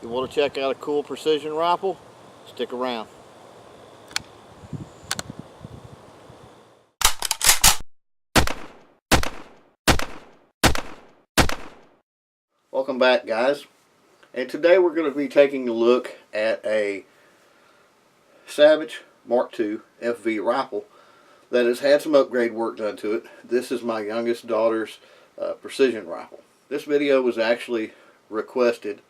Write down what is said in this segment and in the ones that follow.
You want to check out a cool precision rifle? Stick around. Welcome back, guys. And today we're going to be taking a look at a Savage MKII FV rifle that has had some upgrade work done to it. This is my youngest daughter's precision rifle. This video was actually requested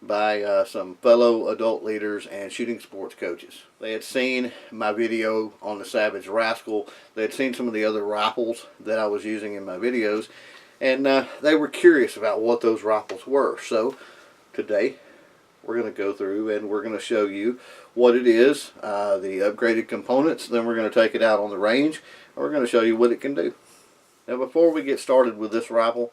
by some fellow adult leaders and shooting sports coaches. They had seen my video on the Savage Rascal. They had seen some of the other rifles that I was using in my videos, and they were curious about what those rifles were. So today we're going to go through and we're going to show you what it is, the upgraded components. Then we're going to take it out on the range and we're going to show you what it can do. Now, before we get started with this rifle,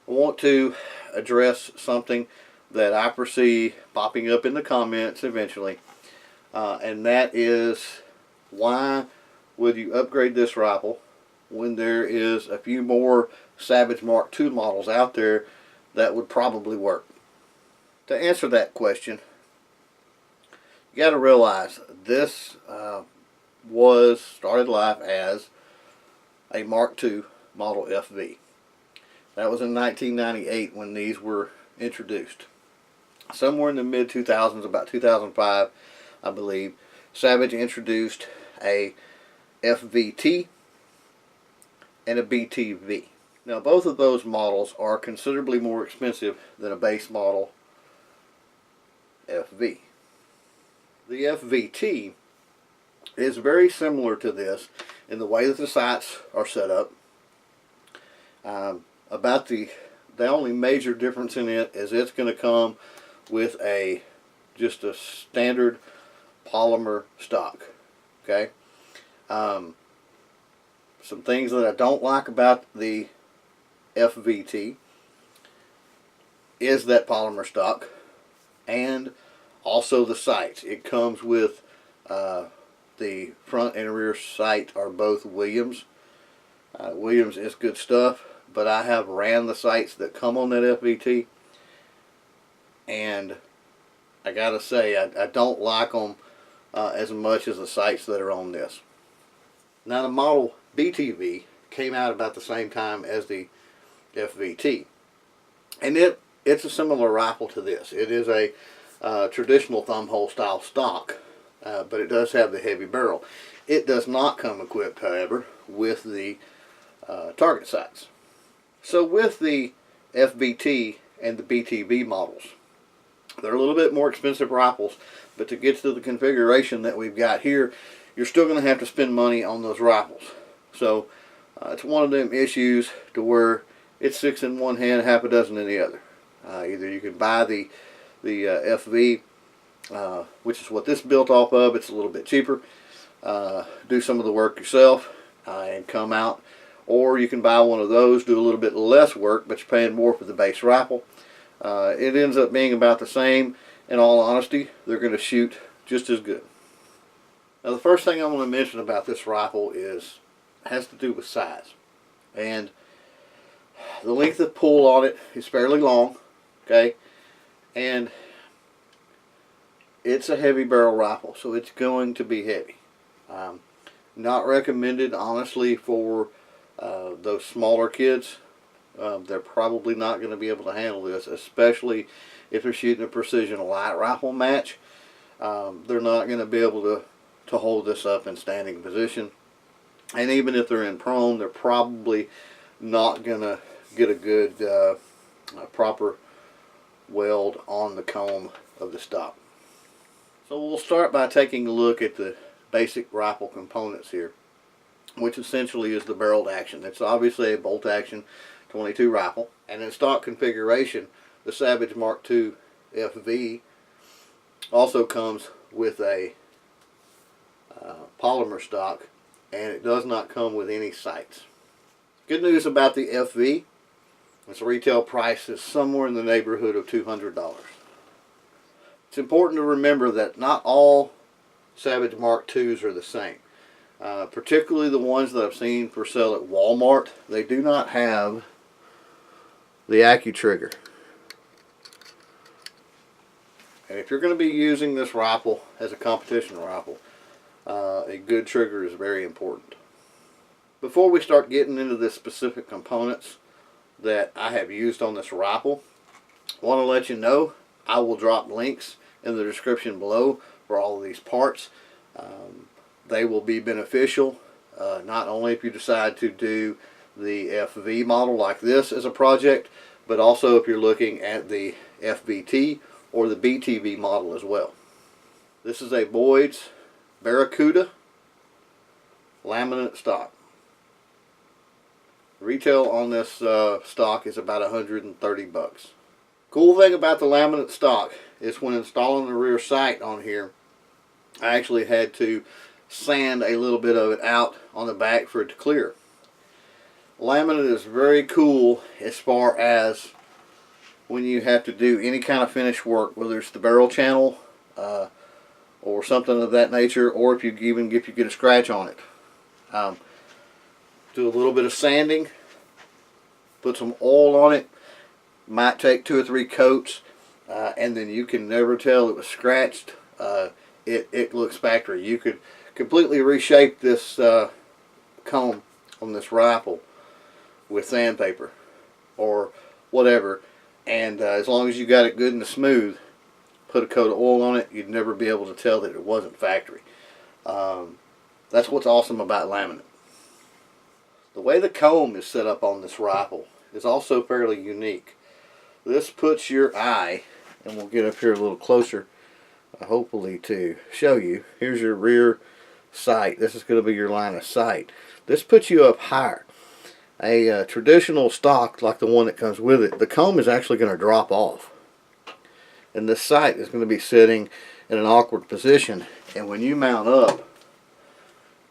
I want to address something that I foresee popping up in the comments eventually, and that is, why would you upgrade this rifle when there is a few more Savage MKII models out there that would probably work? To answer that question, you got to realize this started life as a Mark II model FV. That was in 1998 when these were introduced. Somewhere in the mid-2000s, about 2005, I believe, Savage introduced a FVT and a BTV. Now, both of those models are considerably more expensive than a base model FV. The FVT is very similar to this in the way that the sights are set up. About the only major difference in it is it's going to come with just a standard polymer stock. Okay. Some things that I don't like about the FVT is that polymer stock, and also the sights. It comes with the front and rear sight are both Williams. Williams is good stuff, but I have ran the sights that come on that FVT, and I gotta say I don't like them as much as the sights that are on this. Now, the model BTV came out about the same time as the FVT, and it's a similar rifle to this. It is a traditional thumb hole style stock, but it does have the heavy barrel. It does not come equipped, however, with the target sights. So with the FVT and the BTV models, they're a little bit more expensive rifles, but to get to the configuration that we've got here, you're still going to have to spend money on those rifles. So it's one of them issues to where it's 6 in one hand, half a dozen in the other. Either you can buy the FV, which is what this is built off of. It's a little bit cheaper. Do some of the work yourself and come out, or you can buy one of those, do a little bit less work, but you're paying more for the base rifle. It ends up being about the same. In all honesty, they're going to shoot just as good. Now, the first thing I want to mention about this rifle has to do with size, and the length of pull on it is fairly long. Okay, and it's a heavy barrel rifle, so it's going to be heavy. Not recommended, honestly, for those smaller kids. They're probably not going to be able to handle this, especially if they're shooting a precision light rifle match. They're not going to be able to hold this up in standing position, and even if they're in prone, they're probably not going to get a good proper weld on the comb of the stock. So we'll start by taking a look at the basic rifle components here, which essentially is the barreled action. It's obviously a bolt action 22 rifle, and in stock configuration, the Savage MKII FV also comes with a polymer stock, and it does not come with any sights. Good news about the FV, its retail price is somewhere in the neighborhood of $200. It's important to remember that not all Savage MKIIs are the same. Particularly the ones that I've seen for sale at Walmart, they do not have the trigger. And if you're going to be using this rifle as a competition rifle, a good trigger is very important. Before we start getting into the specific components that I have used on this rifle, I want to let you know I will drop links in the description below for all of these parts. They will be beneficial not only if you decide to do the FV model like this as a project, but also if you're looking at the FVT or the BTV model as well. This is a Boyd's Barracuda laminate stock. Retail on this stock is about 130 bucks. Cool thing about the laminate stock is when installing the rear sight on here, I actually had to sand a little bit of it out on the back for it to clear. Laminate is very cool as far as when you have to do any kind of finish work, whether it's the barrel channel or something of that nature, or if you get a scratch on it. Do a little bit of sanding, put some oil on it, might take 2 or 3 coats, and then you can never tell it was scratched. It looks factory. You could completely reshape this comb on this rifle with sandpaper or whatever, and as long as you got it good and smooth, put a coat of oil on it, you'd never be able to tell that it wasn't factory. That's what's awesome about laminate. The way the comb is set up on this rifle is also fairly unique. This puts your eye, and we'll get up here a little closer hopefully to show you. Here's your rear sight. This is going to be your line of sight. This puts you up higher. A traditional stock like the one that comes with it, the comb is actually going to drop off, and this sight is going to be sitting in an awkward position, and when you mount up,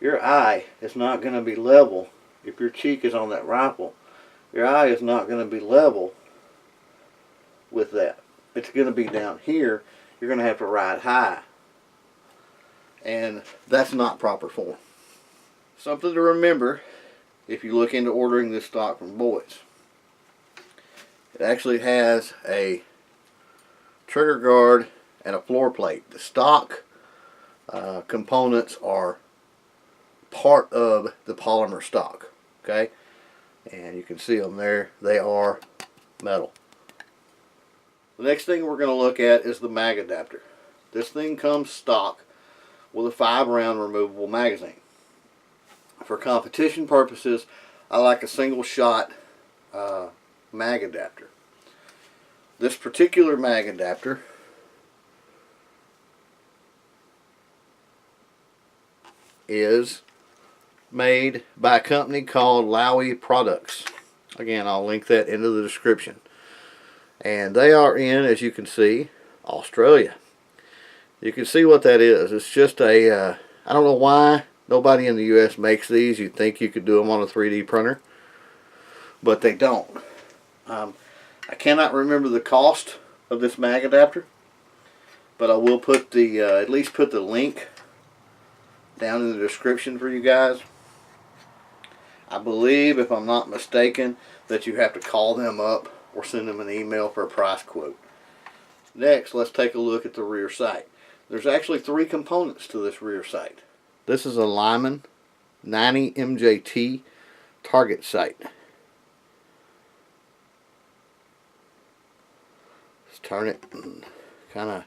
your eye is not going to be level. If your cheek is on that rifle, your eye is not going to be level with that. It's going to be down here. You're going to have to ride high, and that's not proper form. Something to remember if you look into ordering this stock from Boyd's. It actually has a trigger guard and a floor plate. The stock components are part of the polymer stock, okay? And you can see them there. They are metal. The next thing we're going to look at is the mag adapter. This thing comes stock with a 5-round removable magazine. For competition purposes, I like a single shot mag adapter. This particular mag adapter is made by a company called Lyman Products. Again, I'll link that into the description. And they are in, as you can see, Australia. You can see what that is. It's just a, I don't know why nobody in the US makes these. You'd think you could do them on a 3D printer, but they don't. I cannot remember the cost of this mag adapter, but I will put the at least put the link down in the description for you guys. I believe, if I'm not mistaken, that you have to call them up or send them an email for a price quote. Next, let's take a look at the rear sight. There's actually 3 components to this rear sight. This is a Lyman 90 MJT target sight. Let's turn it and kind of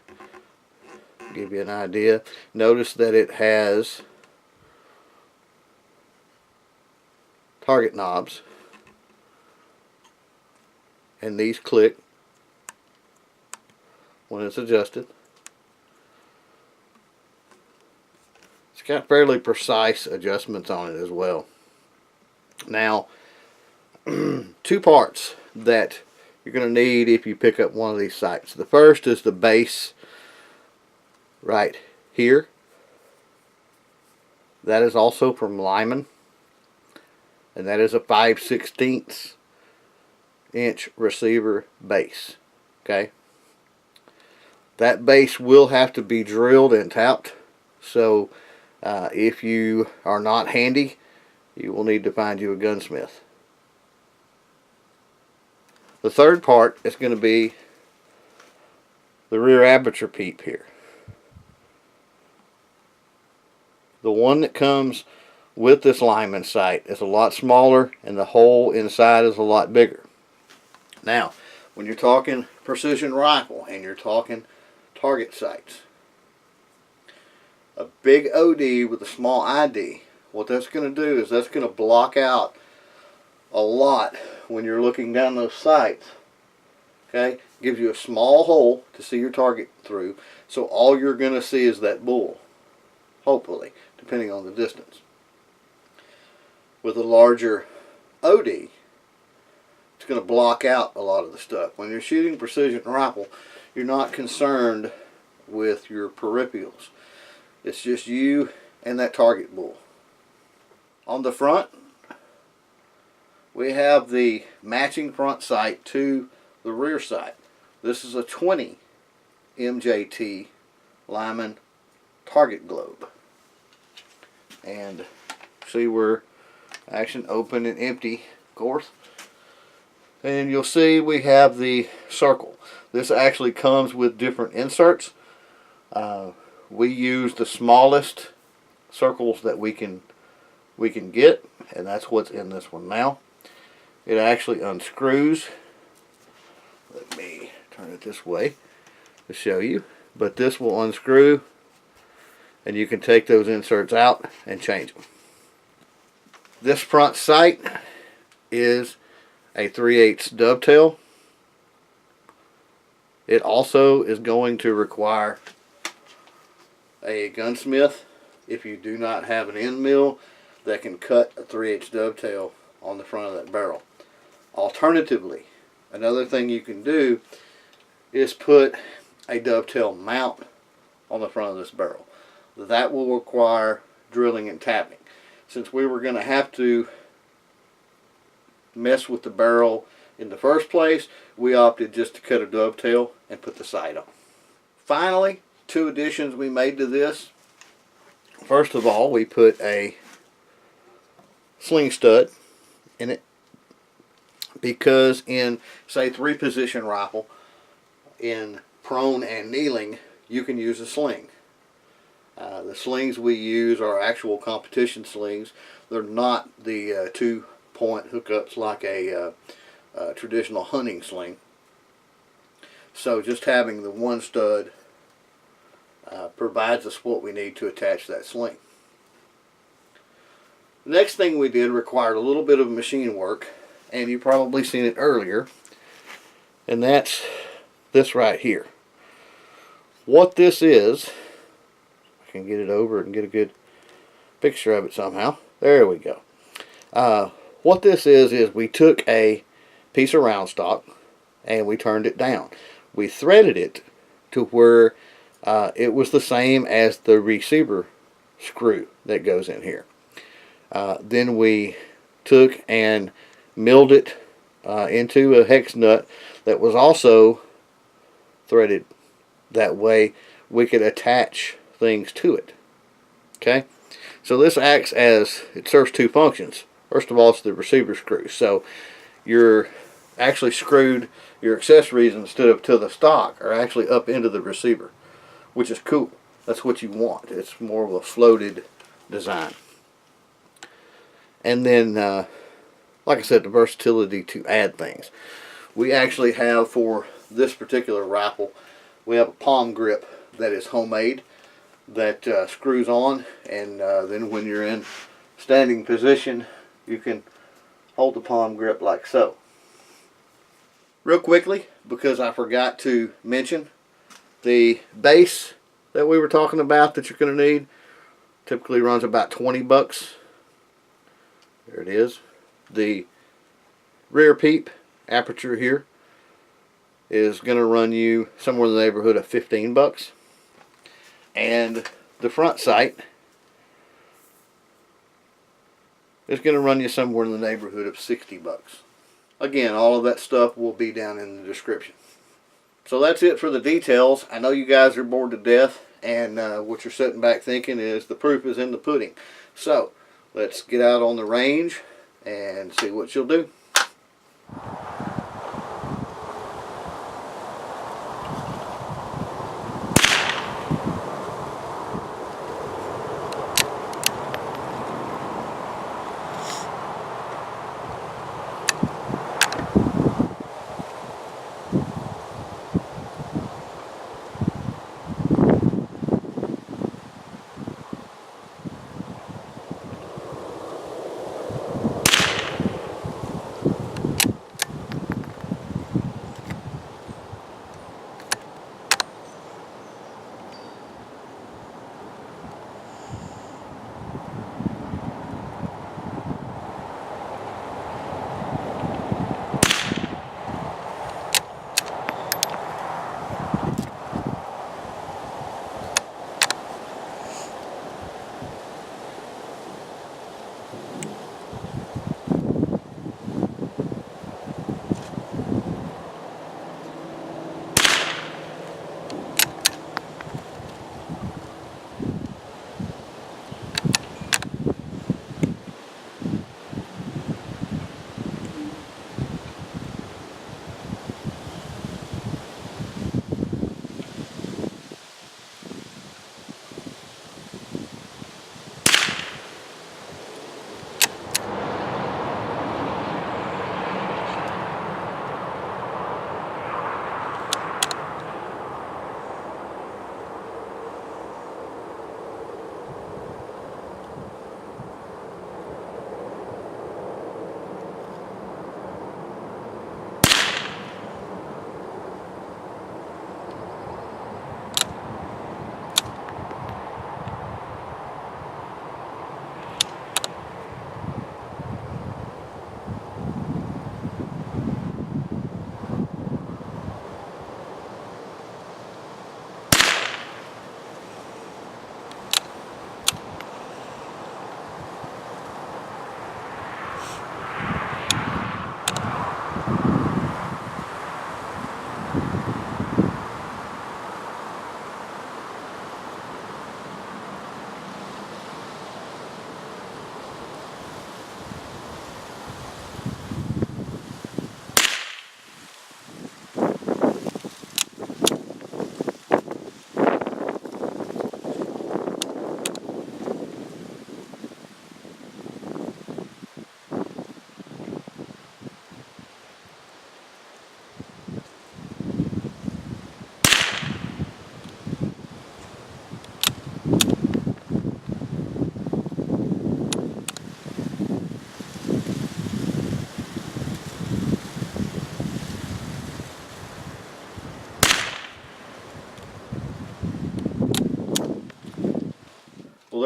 give you an idea. Notice that it has target knobs, and these click when it's adjusted. It's got fairly precise adjustments on it as well. Now, 2 parts that you're going to need if you pick up one of these sights. The first is the base right here. That is also from Lyman, and that is a 5/16 inch receiver base. Okay, that base will have to be drilled and tapped, so if you are not handy, you will need to find you a gunsmith. The third part is going to be the rear aperture peep here. The one that comes with this Lyman sight is a lot smaller, and the hole inside is a lot bigger. Now, when you're talking precision rifle and you're talking target sights, a big OD with a small ID, what that's going to do is that's going to block out a lot when you're looking down those sights. Okay, gives you a small hole to see your target through, so all you're going to see is that bull, hopefully, depending on the distance. With a larger OD, it's going to block out a lot of the stuff. When you're shooting precision rifle, you're not concerned with your peripherals. It's just you and that target bull. On the front, we have the matching front sight to the rear sight. This is a 20 MJT Lyman target globe. And see where action open and empty, of course. And you'll see we have the circle. This actually comes with different inserts. We use the smallest circles that we can get, and that's what's in this one now. It actually unscrews. Let me turn it this way to show you. But this will unscrew, and you can take those inserts out and change them. This front sight is a 3/8 dovetail. It also is going to require a gunsmith, if you do not have an end mill that can cut a 3/8 dovetail on the front of that barrel. Alternatively, another thing you can do is put a dovetail mount on the front of this barrel. That will require drilling and tapping. Since we were going to have to mess with the barrel in the first place, we opted just to cut a dovetail and put the sight on. Finally, two additions we made to this. First of all, we put a Sling Stud in it, because in, say, 3-position rifle, in prone and kneeling, you can use a sling. The slings we use are actual competition slings. They're not the 2-point hookups like a traditional hunting sling. So just having the one stud provides us what we need to attach that sling. The next thing we did required a little bit of machine work, and you've probably seen it earlier, and that's this right here. What this is, I can get it over and get a good picture of it somehow. There we go. What this is we took a piece of round stock and we turned it down. We threaded it to where it was the same as the receiver screw that goes in here. Then we took and milled it into a hex nut that was also threaded. That way we could attach things to it. Okay, so this acts as, it serves two functions. First of all, it's the receiver screw. So you're actually screwed, your accessories instead of to the stock are actually up into the receiver, which is cool. That's what you want. It's more of a floated design. And then, like I said, the versatility to add things. We actually have, for this particular rifle, we have a palm grip that is homemade, that screws on, and then when you're in standing position, you can hold the palm grip like so. Real quickly, because I forgot to mention, the base that we were talking about that you're going to need typically runs about 20 bucks. There it is. The rear peep aperture here is going to run you somewhere in the neighborhood of 15 bucks. And the front sight is going to run you somewhere in the neighborhood of 60 bucks. Again, all of that stuff will be down in the description. So that's it for the details. I know you guys are bored to death, and what you're sitting back thinking is the proof is in the pudding. So let's get out on the range and see what you'll do.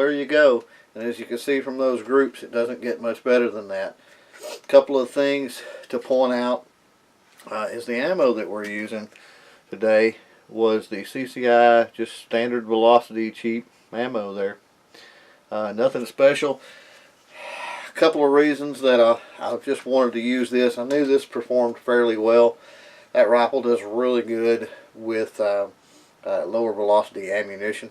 there you go. And as you can see from those groups, it doesn't get much better than that. A couple of things to point out is the ammo that we're using today was the CCI, just standard velocity, cheap ammo there. Nothing special. A couple of reasons that I just wanted to use this. I knew this performed fairly well. That rifle does really good with lower velocity ammunition,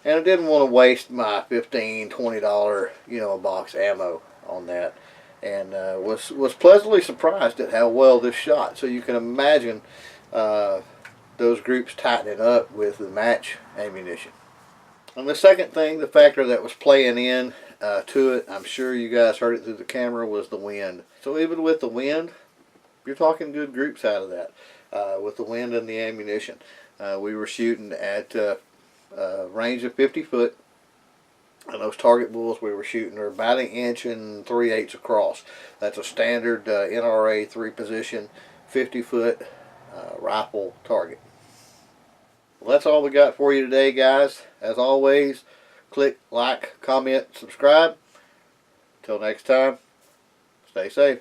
and I didn't want to waste my $15, $20 a box ammo on that, and was pleasantly surprised at how well this shot. So you can imagine those groups tightening up with the match ammunition. And the second thing, the factor that was playing in to it, I'm sure you guys heard it through the camera, was the wind. So even with the wind, you're talking good groups out of that. With the wind and the ammunition, we were shooting at range of 50 foot, and those target bulls we were shooting are about 1 3/8 inches across. That's a standard NRA 3-position 50-foot rifle target. Well, that's all we got for you today, guys. As always, click like, comment, subscribe. Until next time, stay safe.